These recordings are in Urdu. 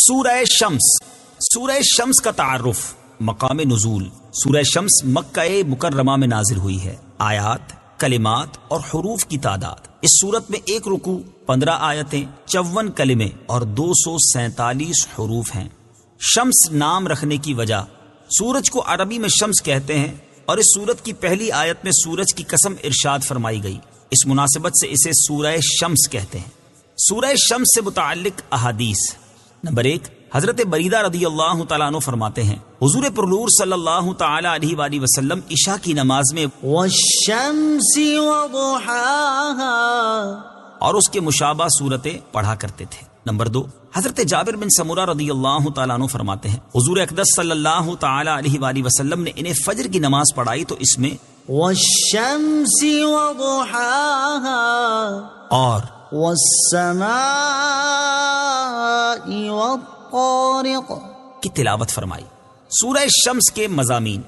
سورہ شمس. سورہ شمس کا تعارف. مقام نزول. سورہ شمس مکہ مکرمہ میں نازل ہوئی ہے. آیات، کلمات اور حروف کی تعداد. اس سورت میں 1 رکوع، 15 آیتیں، 54 کلمے اور 247 حروف ہیں. شمس نام رکھنے کی وجہ، سورج کو عربی میں شمس کہتے ہیں اور اس سورت کی پہلی آیت میں سورج کی قسم ارشاد فرمائی گئی. اس مناسبت سے اسے سورہ شمس کہتے ہیں. سورہ شمس سے متعلق احادیث. نمبر 1، حضرت بریدہ رضی اللہ تعالیٰ عنہ فرماتے ہیں حضور پرنور صلی اللہ تعالیٰ علیہ وآلہ وسلم عشاء کی نماز میں والشمس وضحاها اور اس کے مشابہ صورتیں پڑھا کرتے تھے. نمبر 2، حضرت جابر بن سمورہ رضی اللہ تعالیٰ عنہ فرماتے ہیں حضور اقدس صلی اللہ تعالیٰ علیہ وآلہ وسلم نے انہیں فجر کی نماز پڑھائی تو اس میں والشمس وضحاها اور والسماء والطارق کی تلاوت فرمائی. سورہ شمس کے مضامین.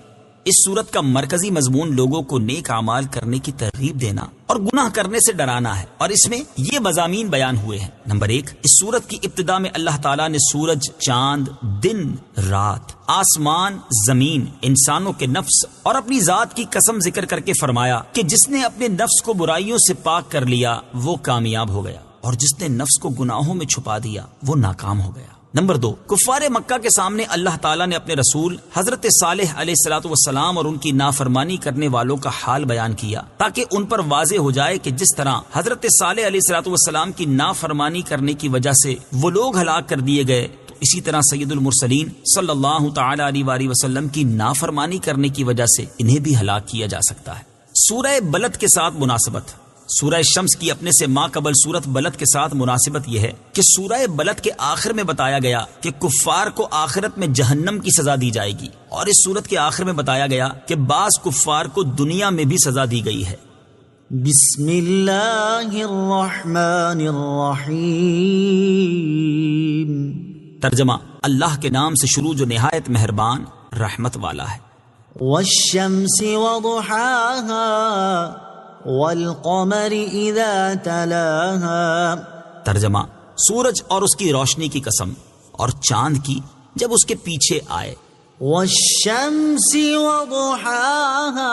اس سورت کا مرکزی مضمون لوگوں کو نیک اعمال کرنے کی ترغیب دینا اور گناہ کرنے سے ڈرانا ہے، اور اس میں یہ مضامین بیان ہوئے ہیں. نمبر 1، اس سورت کی ابتدا میں اللہ تعالیٰ نے سورج، چاند، دن، رات، آسمان، زمین، انسانوں کے نفس اور اپنی ذات کی قسم ذکر کر کے فرمایا کہ جس نے اپنے نفس کو برائیوں سے پاک کر لیا وہ کامیاب ہو گیا، اور جس نے نفس کو گناہوں میں چھپا دیا وہ ناکام ہو گیا. نمبر 2، کفار مکہ کے سامنے اللہ تعالیٰ نے اپنے رسول حضرت صالح علیہ الصلوۃ والسلام اور ان کی نافرمانی کرنے والوں کا حال بیان کیا تاکہ ان پر واضح ہو جائے کہ جس طرح حضرت صالح علیہ الصلوۃ والسلام کی نافرمانی کرنے کی وجہ سے وہ لوگ ہلاک کر دیے گئے، تو اسی طرح سید المرسلین صلی اللہ تعالیٰ علیہ وآلہ وسلم کی نافرمانی کرنے کی وجہ سے انہیں بھی ہلاک کیا جا سکتا ہے. سورہ بلد کے ساتھ مناسبت. سورہ شمس کی اپنے سے ما قبل سورت بلد کے ساتھ مناسبت یہ ہے کہ سورہ بلد کے آخر میں بتایا گیا کہ کفار کو آخرت میں جہنم کی سزا دی جائے گی، اور اس سورت کے آخر میں بتایا گیا کہ بعض کفار کو دنیا میں بھی سزا دی گئی ہے. بسم اللہ الرحمن الرحیم. ترجمہ: اللہ کے نام سے شروع جو نہایت مہربان رحمت والا ہے. والشمس وضحاها والقمر اذا تلاها. ترجمہ: سورج اور اس کی روشنی کی قسم، اور چاند کی جب اس کے پیچھے آئے. والشمس وضحاها،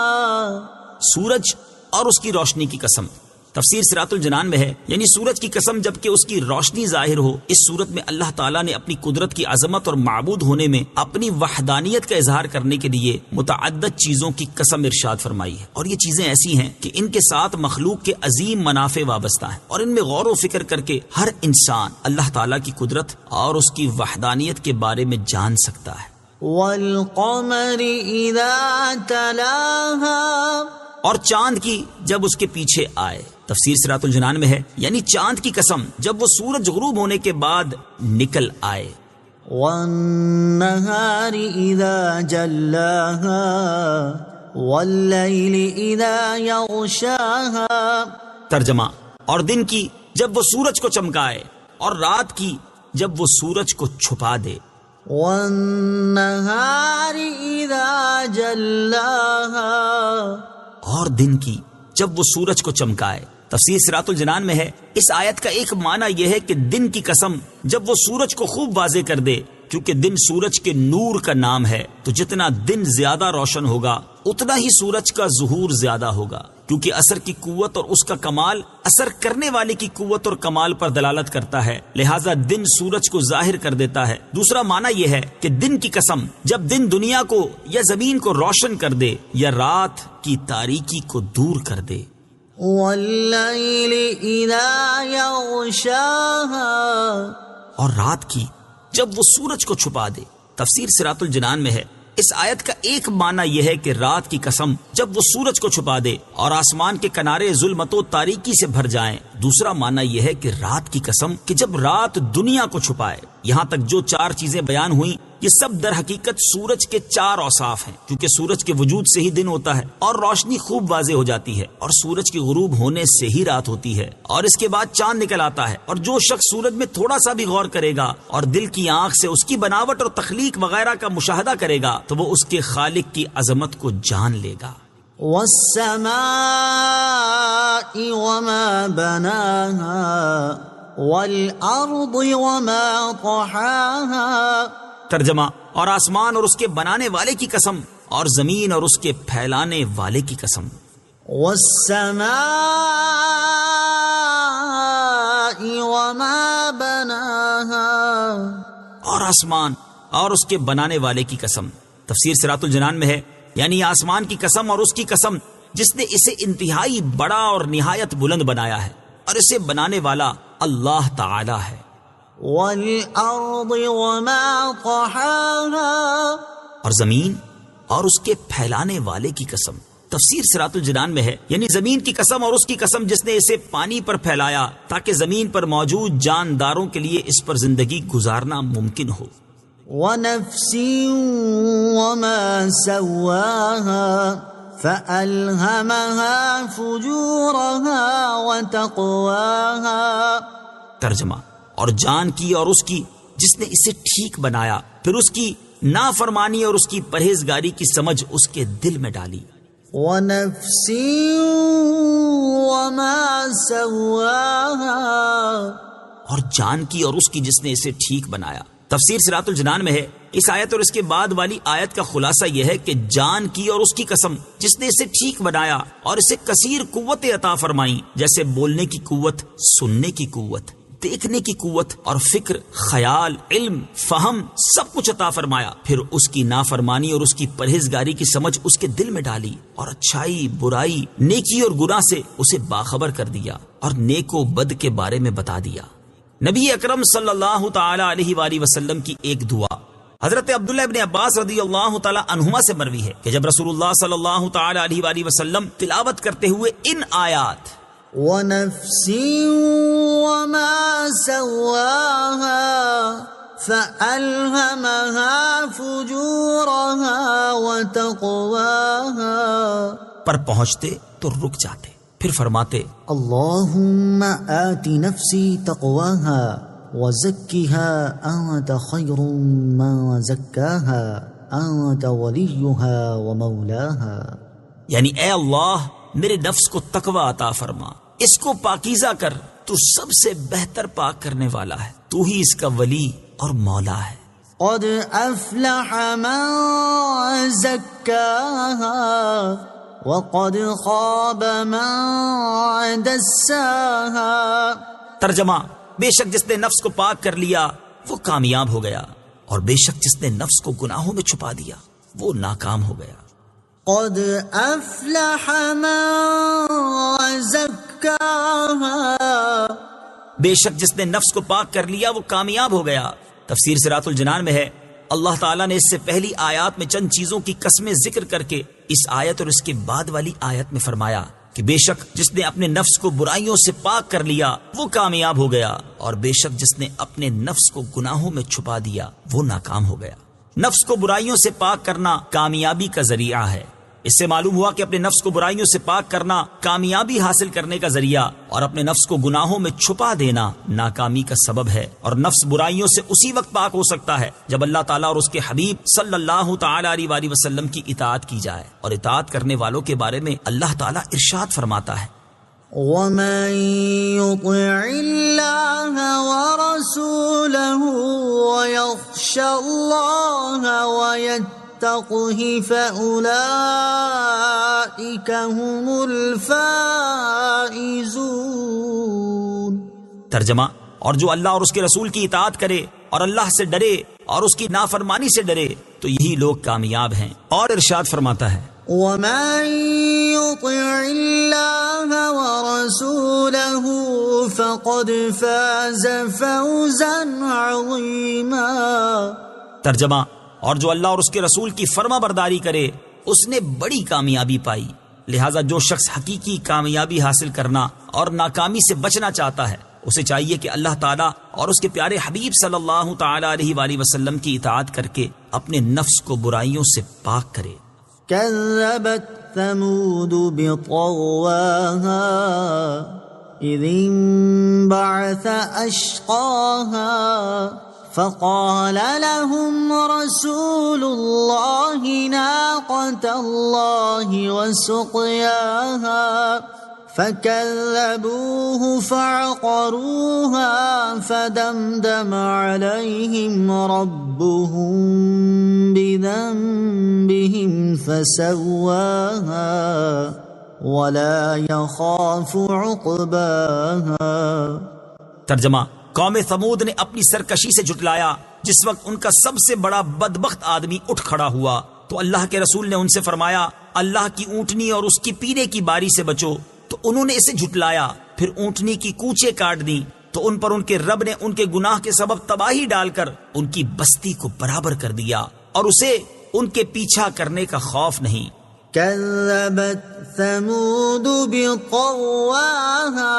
سورج اور اس کی روشنی کی قسم. تفسیر صراط الجنان میں ہے یعنی سورج کی قسم جبکہ اس کی روشنی ظاہر ہو. اس صورت میں اللہ تعالیٰ نے اپنی قدرت کی عظمت اور معبود ہونے میں اپنی وحدانیت کا اظہار کرنے کے لیے متعدد چیزوں کی قسم ارشاد فرمائی ہے، اور یہ چیزیں ایسی ہیں کہ ان کے ساتھ مخلوق کے عظیم منافع وابستہ ہیں، اور ان میں غور و فکر کر کے ہر انسان اللہ تعالیٰ کی قدرت اور اس کی وحدانیت کے بارے میں جان سکتا ہے. والقمر اذا تلاها، اور چاند کی جب اس کے پیچھے آئے. تفسیر صراط الجنان میں ہے یعنی چاند کی قسم جب وہ سورج غروب ہونے کے بعد نکل آئے. والنہار اذا جلاها واللیل اذا یغشاها. ترجمہ: اور دن کی جب وہ سورج کو چمکائے اور رات کی جب وہ سورج کو چھپا دے. والنہار اذا جلاها، اور دن کی جب وہ سورج کو چمکائے. تفسیر صراط الجنان میں ہے اس آیت کا ایک معنی یہ ہے کہ دن کی قسم جب وہ سورج کو خوب واضح کر دے، کیونکہ دن سورج کے نور کا نام ہے، تو جتنا دن زیادہ روشن ہوگا اتنا ہی سورج کا ظہور زیادہ ہوگا، کیونکہ اثر کی قوت اور اس کا کمال اثر کرنے والے کی قوت اور کمال پر دلالت کرتا ہے، لہٰذا دن سورج کو ظاہر کر دیتا ہے. دوسرا معنی یہ ہے کہ دن کی قسم جب دن دنیا کو یا زمین کو روشن کر دے یا رات کی تاریکی کو دور کر دے. واللیل اذا یغشاها، اور رات کی جب وہ سورج کو چھپا دے. تفسیر صراط الجنان میں ہے اس آیت کا ایک معنی یہ ہے کہ رات کی قسم جب وہ سورج کو چھپا دے اور آسمان کے کنارے ظلمت و تاریکی سے بھر جائیں. دوسرا معنی یہ ہے کہ رات کی قسم کہ جب رات دنیا کو چھپائے. یہاں تک جو 4 چیزیں بیان ہوئیں یہ سب در حقیقت سورج کے 4 اوصاف ہیں، کیونکہ سورج کے وجود سے ہی دن ہوتا ہے اور روشنی خوب واضح ہو جاتی ہے، اور سورج کی غروب ہونے سے ہی رات ہوتی ہے، اور اس کے بعد چاند نکل آتا ہے. اور جو شخص سورج میں تھوڑا سا بھی غور کرے گا اور دل کی آنکھ سے اس کی بناوٹ اور تخلیق وغیرہ کا مشاہدہ کرے گا تو وہ اس کے خالق کی عظمت کو جان لے گا. والسماء وما بناها، والأرض وما طحاها. ترجمہ، اور آسمان اور اس کے بنانے والے کی قسم، اور زمین اور اس کے پھیلانے والے کی قسم. والسماء وما بناها. اور آسمان اور اس کے بنانے والے کی قسم. تفسیر صراط الجنان میں ہے، یعنی آسمان کی قسم اور اس کی قسم جس نے اسے انتہائی بڑا اور نہایت بلند بنایا ہے، اور اسے بنانے والا اللہ تعالی ہے. والأرض وما طحاها. اور زمین اور اس کے پھیلانے والے کی قسم. تفسیر صراط الجنان میں ہے، یعنی زمین کی قسم اور اس کی قسم جس نے اسے پانی پر پھیلایا تاکہ زمین پر موجود جانداروں کے لیے اس پر زندگی گزارنا ممکن ہو. ونفس وما سواها فألهمها فجورها وتقواها. ترجمہ، اور جان کی اور اس کی جس نے اسے ٹھیک بنایا، پھر اس کی نافرمانی اور اس کی پرہیزگاری کی سمجھ اس کے دل میں ڈالی. ونفس وما سواها. اور جان کی اور اس کی جس نے اسے ٹھیک بنایا. تفسیر صراط الجنان میں ہے، اس آیت اور اس کے بعد والی آیت کا خلاصہ یہ ہے کہ جان کی اور اس کی قسم جس نے اسے ٹھیک بنایا اور اسے کثیر قوت عطا فرمائی، جیسے بولنے کی قوت، سننے کی قوت، دیکھنے کی قوت اور فکر، خیال، علم، فہم، سب کچھ عطا فرمایا. پھر اس کی نافرمانی اور اس کی پرہیزگاری کی سمجھ اس کے دل میں ڈالی، اور اچھائی، برائی، نیکی اور گناہ سے اسے باخبر کر دیا، اور نیک و بد کے بارے میں بتا دیا. نبی اکرم صلی اللہ تعالی علیہ وآلہ وسلم کی ایک دعا حضرت عبداللہ ابن عباس رضی اللہ تعالی عنہما سے مروی ہے کہ جب رسول اللہ صلی اللہ تعالی علیہ وآلہ وسلم تلاوت کرتے ہوئے ان آیات ونفس وما سواها فألهمها فجورها وتقواها پر پہنچتے تو رک جاتے، پھر فرماتے اللہم آت نفسی تقواها وزکها انت خیر من زکاها انت ولیها ومولاها. یعنی اے اللہ میرے نفس کو تقوی عطا فرما، اس کو پاکیزہ کر، تو سب سے بہتر پاک کرنے والا ہے، تو ہی اس کا ولی اور مولا ہے. قد افلح من زکاها وقد خاب من دساها. ترجمہ، بے شک جس نے نفس کو پاک کر لیا وہ کامیاب ہو گیا، اور بے شک جس نے نفس کو گناہوں میں چھپا دیا وہ ناکام ہو گیا. قد افلح من زکاها. بے شک جس نے نفس کو پاک کر لیا وہ کامیاب ہو گیا. تفسیر صراط الجنان میں ہے، اللہ تعالیٰ نے اس سے پہلی آیات میں چند چیزوں کی قسمیں ذکر کر کے اس آیت اور اس کے بعد والی آیت میں فرمایا کہ بے شک جس نے اپنے نفس کو برائیوں سے پاک کر لیا وہ کامیاب ہو گیا، اور بے شک جس نے اپنے نفس کو گناہوں میں چھپا دیا وہ ناکام ہو گیا. نفس کو برائیوں سے پاک کرنا کامیابی کا ذریعہ ہے. اس سے معلوم ہوا کہ اپنے نفس کو برائیوں سے پاک کرنا کامیابی حاصل کرنے کا ذریعہ، اور اپنے نفس کو گناہوں میں چھپا دینا ناکامی کا سبب ہے. اور نفس برائیوں سے اسی وقت پاک ہو سکتا ہے جب اللہ تعالیٰ اور اس کے حبیب صلی اللہ تعالی علیہ وآلہ وسلم کی اطاعت کی جائے. اور اطاعت کرنے والوں کے بارے میں اللہ تعالیٰ ارشاد فرماتا ہے وَمَن يُطِعِ اللَّهَ وَرَسُولَهُ وَيَخْشَ اللَّهَ وَيَتَّقْهِ فَأُولَئِكَ هُمُ الْفَائِزُونَ. ترجمہ، اور جو اللہ اور اس کے رسول کی اطاعت کرے اور اللہ سے ڈرے اور اس کی نافرمانی سے ڈرے تو یہی لوگ کامیاب ہیں. اور ارشاد فرماتا ہے وَمَن يُطِعِ اللَّهَ وَرَسُولَهُ فَقَدْ فَازَ فَوْزًا عَظِيمًا. ترجمہ، اور جو اللہ اور اس کے رسول کی فرما برداری کرے اس نے بڑی کامیابی پائی. لہٰذا جو شخص حقیقی کامیابی حاصل کرنا اور ناکامی سے بچنا چاہتا ہے اسے چاہیے کہ اللہ تعالیٰ اور اس کے پیارے حبیب صلی اللہ تعالی علیہ وآلہ وسلم کی اطاعت کر کے اپنے نفس کو برائیوں سے پاک کرے. كذبت ثمود بطغواها إذ انبعث أشقاها فقال لهم رسول الله ناقة الله وسقياها فكذبوه فعقروها فدمدم عليهم ربهم بذنبهم فسواها ولا يخاف عقباها۔ ترجمہ: قوم ثمود نے اپنی سرکشی سے جھٹلایا جس وقت ان کا سب سے بڑا بدبخت آدمی اٹھ کھڑا ہوا تو اللہ کے رسول نے ان سے فرمایا اللہ کی اونٹنی اور اس کی پینے کی باری سے بچو، تو انہوں نے اسے جھٹلایا، پھر اونٹنی کی کوچے کاٹ دیں تو ان پر ان کے رب نے ان کے گناہ کے سبب تباہی ڈال کر ان کی بستی کو برابر کر دیا اور اسے ان کے پیچھا کرنے کا خوف نہیں۔ كذبت ثمود بطغواها،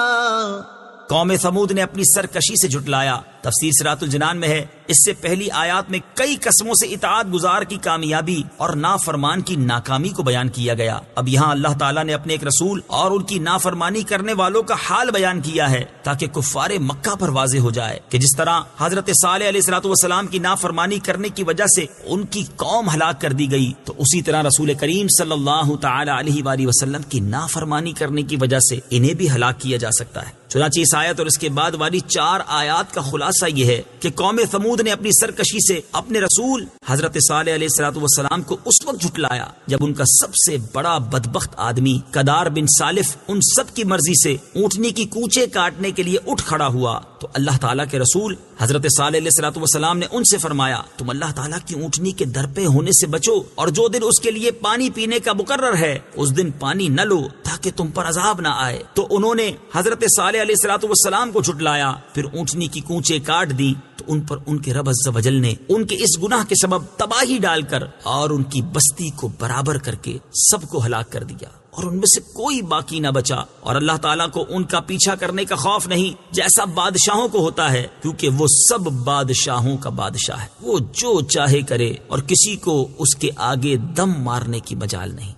قوم ثمود نے اپنی سرکشی سے جھٹلایا۔ تفسیر صراط الجنان میں ہے اس سے پہلی آیات میں کئی قسموں سے اطاعت گزار کی کامیابی اور نافرمان کی ناکامی کو بیان کیا گیا۔ اب یہاں اللہ تعالیٰ نے اپنے ایک رسول اور ان کی نافرمانی کرنے والوں کا حال بیان کیا ہے تاکہ کفار مکہ پر واضح ہو جائے کہ جس طرح حضرت صالح علیہ الصلوۃ والسلام کی نافرمانی کرنے کی وجہ سے ان کی قوم ہلاک کر دی گئی، تو اسی طرح رسول کریم صلی اللہ تعالی علیہ وآلہ وسلم کی نافرمانی کرنے کی وجہ سے انہیں بھی ہلاک کیا جا سکتا ہے۔ چنانچہ اس آیت اور اس کے بعد والی 4 آیات کا خلاصہ یہ ہے کہ قوم ثمود نے اپنی سرکشی سے اپنے رسول حضرت صالح علیہ الصلوۃ والسلام کو اس وقت جھٹلایا جب ان کا سب سے بڑا بدبخت آدمی قدار بن سالف ان سب کی مرضی سے اونٹنی کی کوچے کاٹنے کے لیے اٹھ کھڑا ہوا، تو اللہ تعالیٰ کے رسول حضرت صالح علیہ الصلوۃ والسلام نے ان سے فرمایا تم اللہ تعالیٰ کی اونٹنی کے در پہ ہونے سے بچو اور جو دن اس کے لیے پانی پینے کا مقرر ہے اس دن پانی نہ لو تاکہ تم پر عذاب نہ آئے۔ تو انہوں نے حضرت صالح علیہ الصلوۃ والسلام کو جھٹلایا، پھر اونٹنی کی کوچے کاٹ دی تو ان پر ان کے رب عز و جل نے ان کے اس گناہ کے سبب تباہی ڈال کر اور ان کی بستی کو برابر کر کے سب کو ہلاک کر دیا اور ان میں سے کوئی باقی نہ بچا، اور اللہ تعالیٰ کو ان کا پیچھا کرنے کا خوف نہیں جیسا بادشاہوں کو ہوتا ہے، کیونکہ وہ سب بادشاہوں کا بادشاہ ہے، وہ جو چاہے کرے اور کسی کو اس کے آگے دم مارنے کی مجال نہیں۔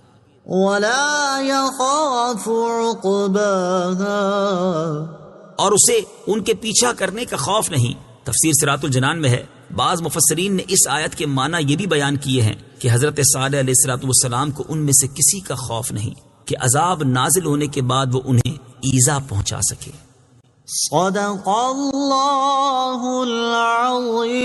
ولا يخاف عقباها، اور اسے ان کے پیچھا کرنے کا خوف نہیں۔ تفسیر صراط الجنان میں ہے بعض مفسرین نے اس آیت کے معنی یہ بھی بیان کیے ہیں کہ حضرت صالح علیہ الصلوۃ والسلام کو ان میں سے کسی کا خوف نہیں کہ عذاب نازل ہونے کے بعد وہ انہیں ایذا پہنچا سکے۔ صدق اللہ العظیم۔